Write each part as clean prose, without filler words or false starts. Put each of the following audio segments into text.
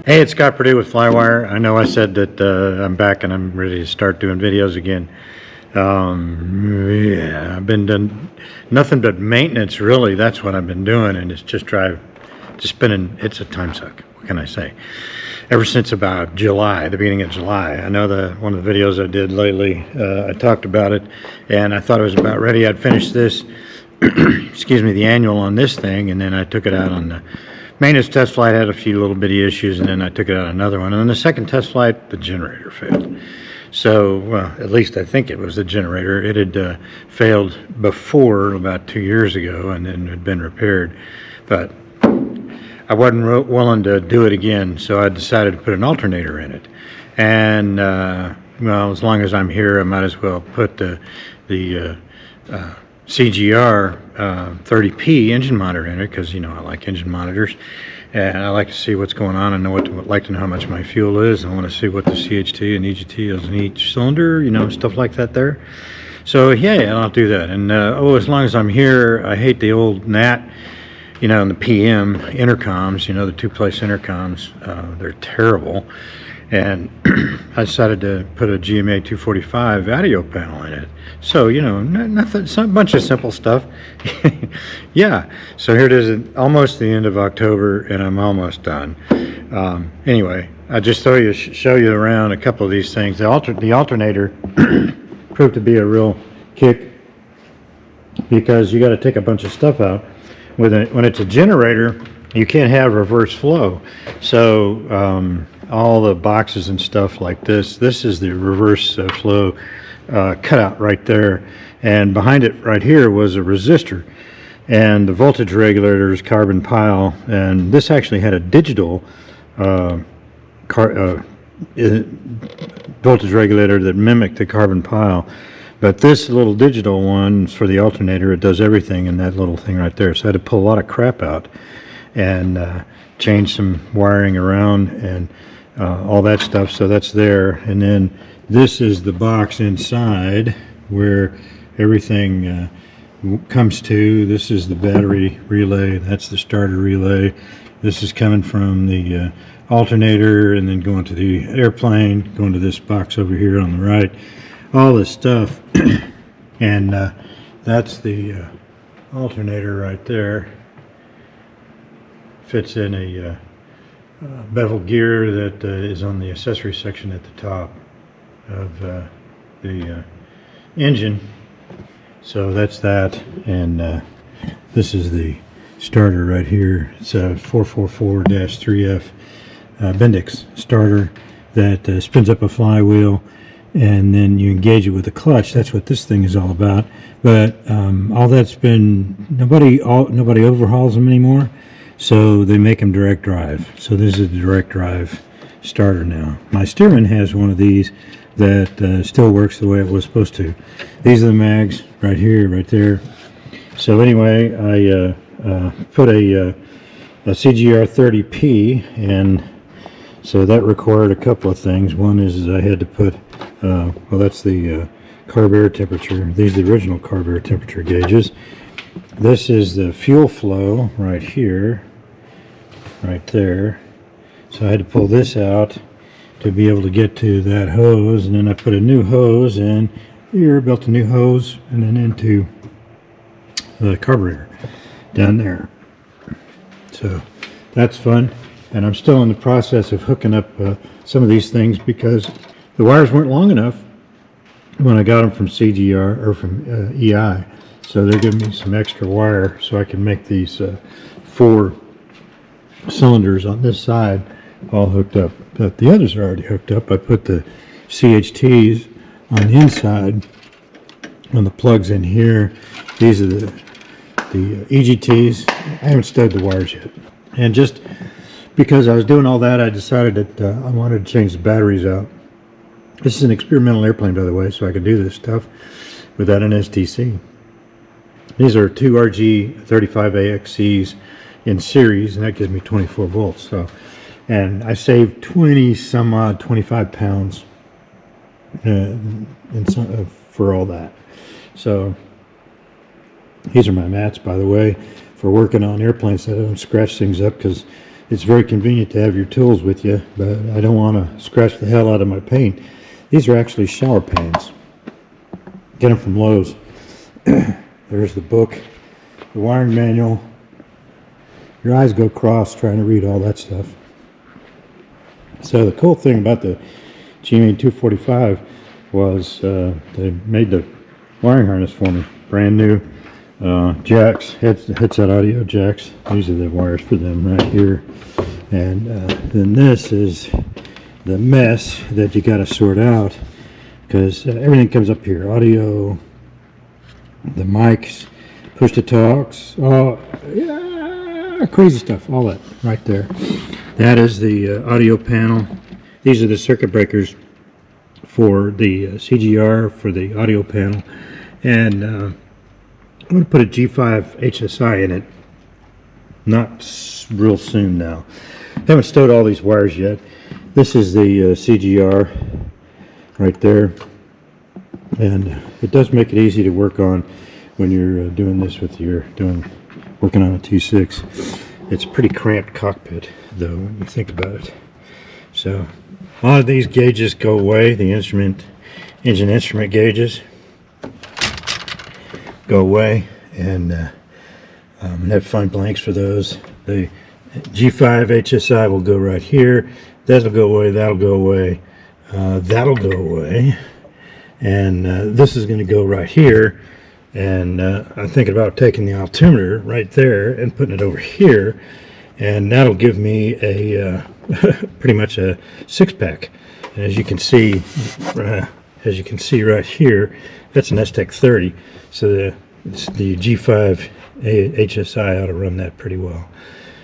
Hey, it's Scott Perdue with FlyWire. I know I said that I'm back and I'm ready to start doing videos again. Yeah, I've been doing nothing but maintenance, really. That's what I've been doing, and it's just it's a time suck. What can I say? Ever since about July, the beginning of July. I know one of the videos I did lately, I talked about it, and I thought it was about ready. I'd finished this, excuse me, the annual on this thing, and then I took it out on the maintenance test flight. Had a few little bitty issues, and then I took it out on another one. And then the second test flight, the generator failed. So, well, at least I think it was the generator. It had failed before, about 2 years ago, and then had been repaired. But I wasn't willing to do it again, so I decided to put an alternator in it. And, well, as long as I'm here, I might as well put the CGR 30P engine monitor in it, because, you know, I like engine monitors. And I like to see what's going on. I like to know how much my fuel is. I want to see what the CHT and EGT is in each cylinder, you know, stuff like that there. So, yeah, I'll do that. And, as long as I'm here, I hate the old NAT, you know, and the PM intercoms, you know, the two-place intercoms. They're terrible. And I decided to put a GMA 245 audio panel in it. So, you know, nothing, a bunch of simple stuff. Yeah, so here it is, almost the end of October, and I'm almost done. Anyway, I just show you around a couple of these things. The alternator proved to be a real kick, because you got to take a bunch of stuff out. When it's a generator, you can't have reverse flow. So all the boxes and stuff like this is the reverse flow cutout right there, and behind it right here was a resistor, and the voltage regulator is carbon pile, and this actually had a digital voltage regulator that mimicked the carbon pile. But this little digital one for the alternator, it does everything in that little thing right there. So I had to pull a lot of crap out and change some wiring around and all that stuff. So that's there. And then this is the box inside where everything comes to. This is the battery relay. That's the starter relay. This is coming from the alternator and then going to the airplane, going to this box over here on the right. All this stuff. And that's the alternator right there. Fits in a bevel gear that is on the accessory section at the top of the engine. So that's that, and this is the starter right here. It's a 444-3F Bendix starter that spins up a flywheel, and then you engage it with a clutch. That's what this thing is all about. But all that's been, nobody overhauls them anymore, so they make them direct drive. So this is a direct drive starter now. My Stearman has one of these that still works the way it was supposed to. These are the mags right here, right there. So anyway, I put a CGR 30P, and so that required a couple of things. One is I had to put, well, that's the carb air temperature. These are the original carb air temperature gauges. This is the fuel flow right here, right there. So I had to pull this out to be able to get to that hose, and then I put a new hose in here, built a new hose, and then into the carburetor down there. So that's fun, and I'm still in the process of hooking up some of these things because the wires weren't long enough when I got them from CGR or from EI. So they're giving me some extra wire so I can make these 4 cylinders on this side all hooked up. But the others are already hooked up. I put the CHTs on the inside on the plugs in here. These are the EGTs. I haven't studded the wires yet. And just because I was doing all that, I decided that I wanted to change the batteries out. This is an experimental airplane, by the way, so I could do this stuff without an STC. These are 2 RG35AXCs in series, and that gives me 24 volts. So, and I saved 25 pounds for all that. So these are my mats, by the way, for working on airplanes so I don't scratch things up, because it's very convenient to have your tools with you, but I don't want to scratch the hell out of my paint. These are actually shower pans. Get them from Lowe's. There's the book, the wiring manual. Your eyes go cross trying to read all that stuff. So the cool thing about the GMA 245 was they made the wiring harness for me, brand new. Jacks, headset audio jacks. These are the wires for them right here. And then this is the mess that you got to sort out, because everything comes up here. Audio, the mics, push to talks, oh yeah, crazy stuff, all that right there. That is the audio panel. These are the circuit breakers for the CGR for the audio panel. And I'm going to put a G5 HSI in it, not real soon now. Haven't stowed all these wires yet. This is the CGR right there, and it does make it easy to work on when you're doing this with your working on a 2.6. It's a pretty cramped cockpit though when you think about it. So a lot of these gauges go away. The engine instrument gauges go away, and have to find blanks for those. The G5 HSI will go right here. That'll go away, that'll go away, that'll go away, and this is going to go right here. And I'm thinking about taking the altimeter right there and putting it over here, and that'll give me a pretty much a 6-pack. And as you can see right here, that's an STEC 30, so the G5 HSI ought to run that pretty well.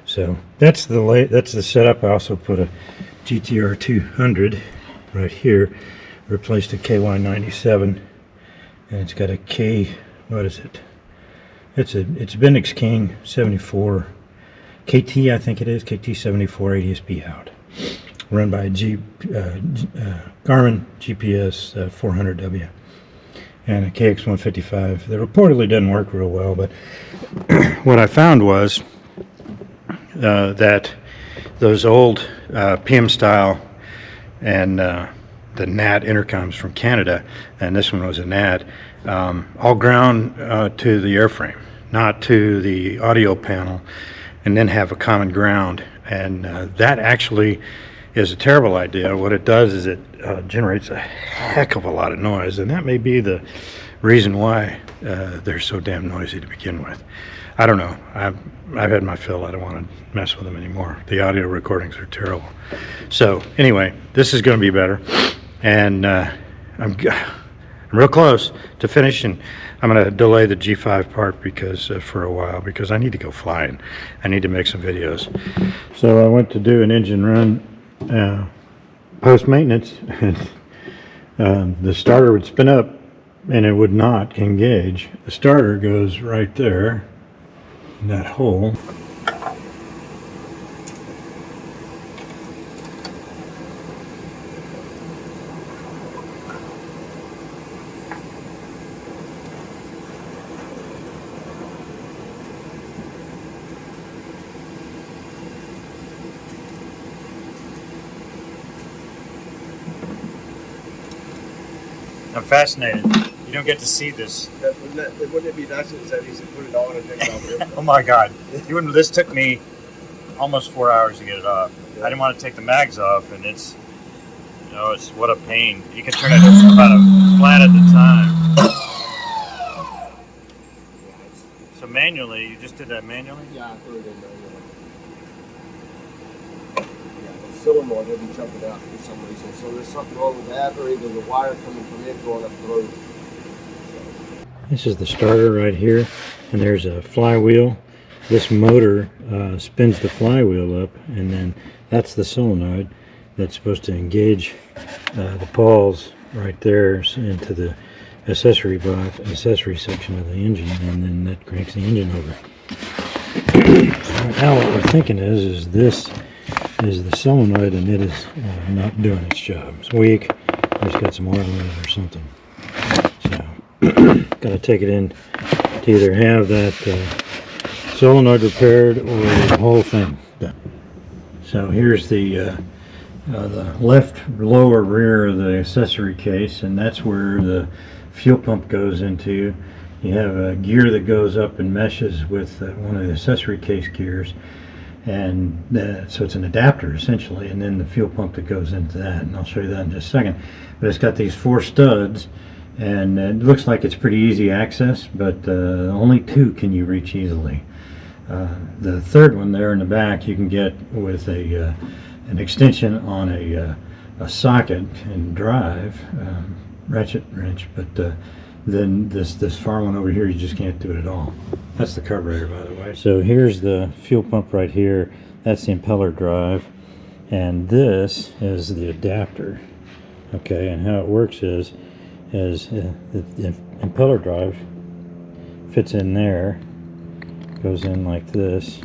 So that's the setup. I also put a GTR 200 right here, replaced a KY97, and it's got a what is it? It's Bendix King 74 KT, I think it is, KT 74 ADSB out, run by a Garmin GPS 400W. And a KX155 that reportedly doesn't work real well, but what I found was that those old PM style and the NAT intercoms from Canada, and this one was a NAT, all ground to the airframe, not to the audio panel, and then have a common ground. And that actually is a terrible idea. What it does is it generates a heck of a lot of noise, and that may be the reason why they're so damn noisy to begin with. I don't know. I've had my fill. I don't want to mess with them anymore. The audio recordings are terrible. So anyway, this is going to be better, and I'm real close to finishing. I'm going to delay the G5 part because for a while, because I need to go flying. I need to make some videos. So I went to do an engine run post maintenance. The starter would spin up and it would not engage. The starter goes right there in that hole. I'm fascinated. You don't get to see this. Wouldn't it be nice if he said put it on and take it off here? Oh my God! This took me almost 4 hours to get it off. Yeah. I didn't want to take the mags off, and it's what a pain. You can turn it about a flat at the time. So manually, you just did that manually? Yeah, I threw it in manually. Solenoid didn't jump it out for some reason. So there's something wrong with that, or either the wire coming from it going up through. This is the starter right here, and there's a flywheel. This motor spins the flywheel up, and then that's the solenoid that's supposed to engage the pawls right there into the accessory section of the engine, and then that cranks the engine over. So now what we're thinking is this is the solenoid, and it is not doing its job. It's weak. It's got some oil in it or something. So, got to take it in to either have that solenoid repaired or the whole thing done. So here's the left lower rear of the accessory case, and that's where the fuel pump goes into. You have a gear that goes up and meshes with one of the accessory case gears, and so it's an adapter essentially, and then the fuel pump that goes into that, and I'll show you that in just a second. But it's got these 4 studs, and it looks like it's pretty easy access, but only 2 can you reach easily. The third one there in the back you can get with an extension on a socket and drive, ratchet wrench, but then this far one over here you just can't do it at all. That's the carburetor, by the way. So here's the fuel pump right here. That's the impeller drive, and this is the adapter. Okay, and how it works is the impeller drive fits in there, goes in like this.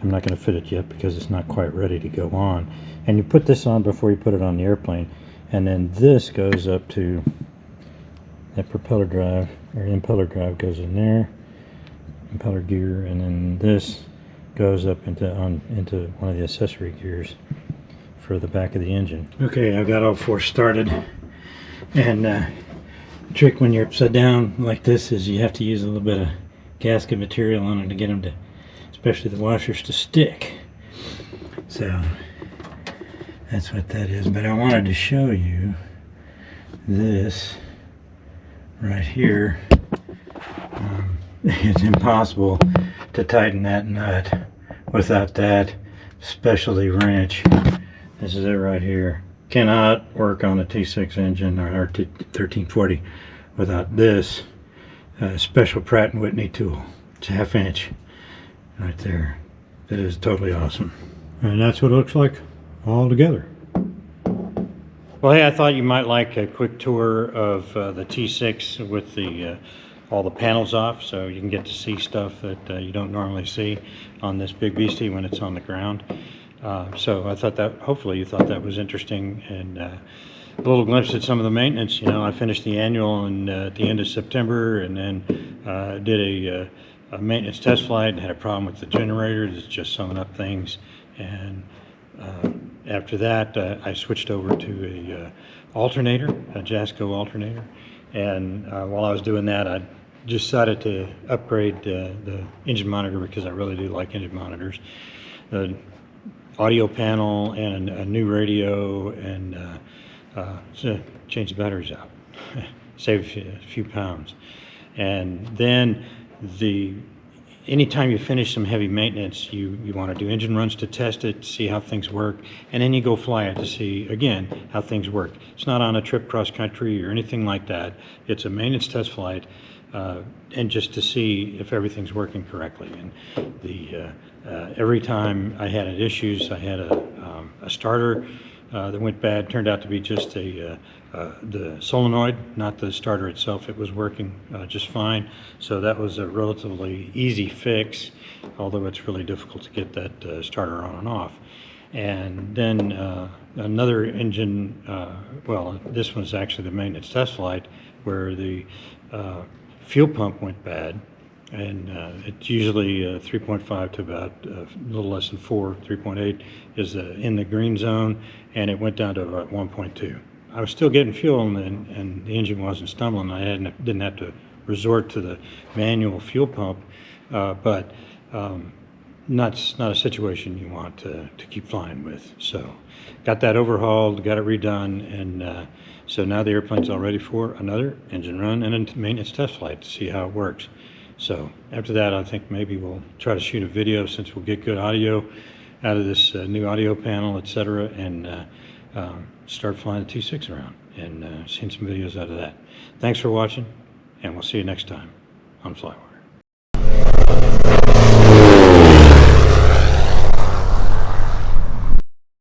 I'm not going to fit it yet because it's not quite ready to go on. And you put this on before you put it on the airplane, and then this goes up to that propeller drive, or impeller drive goes in there, impeller gear, and then this goes up into one of the accessory gears for the back of the engine. Okay, I've got all 4 started, and the trick when you're upside down like this is you have to use a little bit of gasket material on it to get them to, especially the washers, to stick. So that's what that is. But I wanted to show you this right here. It's impossible to tighten that nut without that specialty wrench. This is it right here. Cannot work on a T6 engine or 1340 without this special Pratt & Whitney tool. It's a 1/2 inch right there. That is totally awesome. And that's what it looks like all together. Well, hey, I thought you might like a quick tour of the T6 with the all the panels off, so you can get to see stuff that you don't normally see on this big beastie when it's on the ground. So I thought that, hopefully you thought that was interesting, and a little glimpse at some of the maintenance. You know, I finished the annual at the end of September, and then did a maintenance test flight and had a problem with the generator. It's just summing up things, and after that I switched over to a alternator, a Jasco alternator, and while I was doing that I decided to upgrade the engine monitor, because I really do like engine monitors. The audio panel and a new radio, and so change the batteries out, save a few pounds. And then anytime you finish some heavy maintenance, you want to do engine runs to test it, see how things work, and then you go fly it to see again how things work. It's not on a trip cross country or anything like that. It's a maintenance test flight, and just to see if everything's working correctly. And every time I had issues, I had a starter that went bad. Turned out to be just the solenoid, not the starter itself. It was working just fine, so that was a relatively easy fix, although it's really difficult to get that starter on and off. And then another engine, well, this one's actually the maintenance test flight, where the fuel pump went bad, and it's usually 3.5 to about a little less than 4. 3.8 is in the green zone, and it went down to about 1.2. I was still getting fuel, and the engine wasn't stumbling. I didn't have to resort to the manual fuel pump, but not a situation you want to keep flying with. So got that overhauled, got it redone, and so now the airplane's all ready for another engine run and a maintenance test flight to see how it works. So after that, I think maybe we'll try to shoot a video, since we'll get good audio out of this new audio panel, etc., and start flying the T6 around and seeing some videos out of that. Thanks for watching, and we'll see you next time on FlyWire.